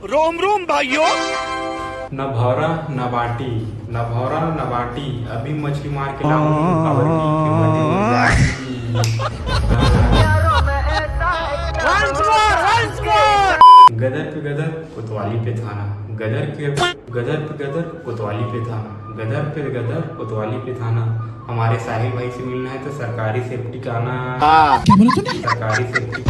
रोम रोम भाइयों। न भौरा न बाटी, न भौरा न बाटी, अभी मछली मार के लाऊंगी खबर की गदर पे गदर कोतवाली पे थाना, गदर पे गदर कोतवाली पे थाना, गदर पे गदर कोतवाली पे थाना। हमारे साहिल भाई से मिलना है तो सरकारी सेफ्टी का आना। सरकारी सेफ्टी।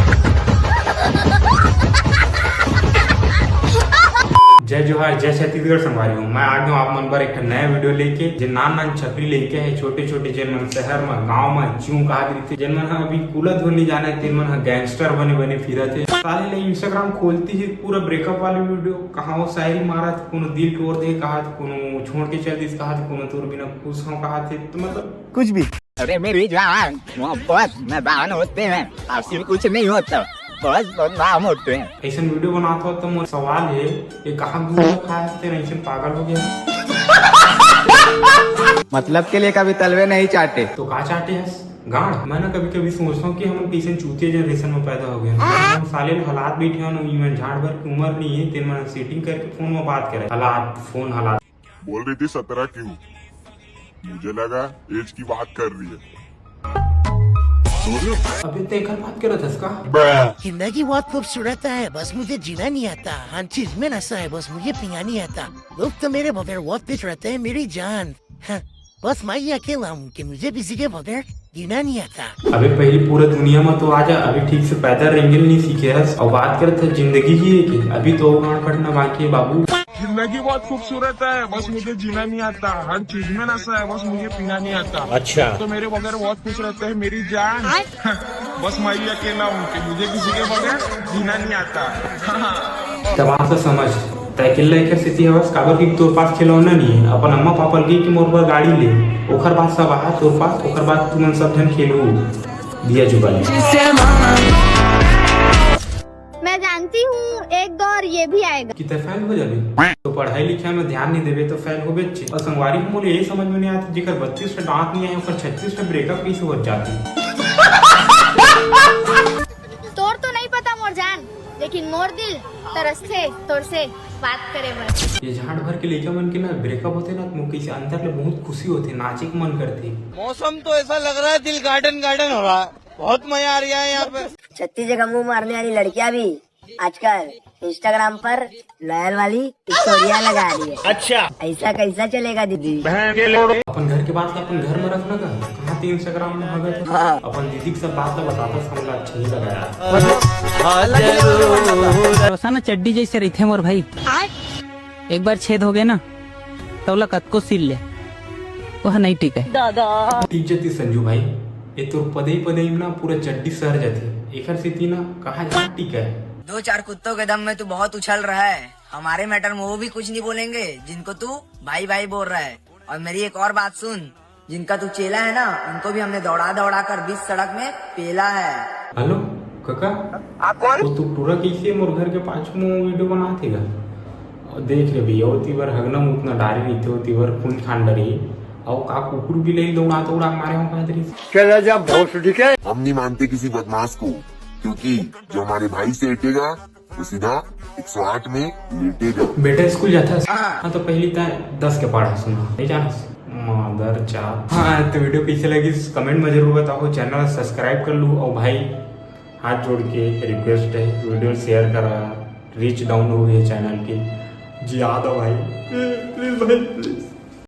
जय जोहार, जय छत्तीसगढ़ संगवारी हूँ। मैं आ गया हूँ आप मन पर एक नया वीडियो लेके जे नान छपरी लेके है छोटे छोटे जेन मन शहर में गांव में क्यों कहा थे जेन मन अभी कुलत हो नहीं जाने तेन मन गैंगस्टर बने बने फिरत है। साले ले इंस्टाग्राम खोलती है पूरा ब्रेकअप वाले वीडियो, कहा वो शायरी मारा थे, कोनो दिल तोड़ दे कहा थे, कोनो छोड़ के चल दिस कहा थे, कोनो तोर बिना खुश हो कहा थे, तो मतलब कुछ भी। अरे मेरी जान मोहब्बत में बहन होते हैं, आपसे कुछ नहीं होता, बस बदनाम होते हैं। ऐसा वीडियो बनाता हो तो मेरा सवाल है ये कहाँ ऐसे पागल हो गया। मतलब के लिए कभी तलवे नहीं चाहते तो कहा चाहते हैं गाड़। मैं ना कभी कभी सोचता हूँ कि हम कैसे चूतिया जनरेशन में पैदा हो गए। हम साले हालात बैठे हो झाड़ भर की उम्र नहीं है तेन मन सेटिंग करके फोन में बात करे हालात फोन हालात बोल रही थी 17 क्यों, मुझे लगा एज की बात कर रही है। अभी तेकर बात कर रहा था। जिंदगी बहुत खूबसूरत है, बस मुझे जीना नहीं आता। हर चीज में नशा है, बस मुझे पीना नहीं आता। लोग तो मेरे बगैर बहुत कुछ रहते हैं मेरी जान। हाँ, बस मैं ही अकेला हूँ कि मुझे किसी के बगैर जीना नहीं आता। अबे पहली पूरा दुनिया में तो आजा, अभी ठीक से पैदल रेंगल नहीं सीखे है और बात करते जिंदगी की है कि अभी तो गाँव पढ़ना बाकी है बाबू। जिंदगी बहुत खूबसूरत है, बस मुझे जीना नहीं आता। हर चीज में नशा है, बस मुझे पीना नहीं आता। अच्छा तो मेरे बगैर बहुत खुश रहते हैं मेरी जान। बस मैं ही अकेला हूँ कि मुझे किसी के बगैर जीना नहीं आता। तब से समझ तय किल्ला एक स्थिति है बस काबर की तोर पास खिलौना नहीं है। अपन अम्मा पापा की कि मोर पर गाड़ी ले ओखर बाद सब आ तोर पास ओखर बाद तुमन सब जन खेलू दिया जुबा ले। मैं जानती हूँ एक दौर ये भी आएगा कि फेल हो जाबे तो पढ़ाई लिखाई में ध्यान नहीं देवे तो फेल हो बेचे। और संगवारी को मुझे यही समझ में नहीं आता जेकर 32 से दांत नहीं है ऊपर 36 से ब्रेकअप कैसे हो जाती। तोर तो नहीं पता मोर जान, लेकिन मोर दिल तरसते तोर से बात करे बस। ये झाड़ भर के लेके मन के ना ब्रेकअप होते ना मुझे किसी अंदर ले बहुत खुशी होती, नाचे का मन करती। मौसम तो ऐसा लग रहा है दिल गार्डन गार्डन हो रहा है, बहुत मजा आ रहा है यहाँ पे। 36 जगह मुंह मारने वाली लड़कियां भी आजकल इंस्टाग्राम पर लॉयल वाली स्टोरिया लगा रही है। अच्छा ऐसा कैसा चलेगा दीदी? अपन घर के बात अपन घर में रखना का कहाँ थे इंस्टाग्राम में हो गए हाँ। अपन दीदी की सब बात बताता समझा अच्छा नहीं लगा। रोसाना चड्डी जैसे रहते मोर भाई, एक बार छेद हो गए ना तो कत को सिल ले वह नहीं ठीक है दादा। ठीक जाती संजू भाई ये तो पदे ना पूरा चड्डी सर जाती एक स्थिति ना कहा जा ठीक है। 2-4 कुत्तों के दम में तू बहुत उछल रहा है, हमारे मैटर में वो भी कुछ नहीं बोलेंगे जिनको तू भाई भाई बोल रहा है। और मेरी एक और बात सुन, जिनका तू चेला है ना उनको भी हमने दौड़ा दौड़ा कर बीच सड़क में पेला है। हेलो काका आप कौन? तू पूरा कैसे मोर घर के पास में वीडियो बनाते गा देख रे भैया तीवर हगनम उतना डारी नहीं थे तीवर खून खान डरी और का कुकुर भी ले दौड़ा दौड़ा मारे हो पादरी चला जा बहुत ठीक है। हम नहीं मानते किसी बदमाश को, क्योंकि जो हमारे भाई से हटेगा वो सीधा 108 में लेटेगा। बेटा स्कूल जाता है हाँ तो पहली 10 के पढ़ा सुना नहीं जाना मदर चाप। हाँ तो वीडियो कैसे लगी कमेंट में जरूर बताओ, चैनल सब्सक्राइब कर लूँ और भाई हाथ जोड़ के रिक्वेस्ट है वीडियो शेयर करा, रीच डाउन हो गई चैनल की जी आ दो भाई प्लीज भाई प्लीज।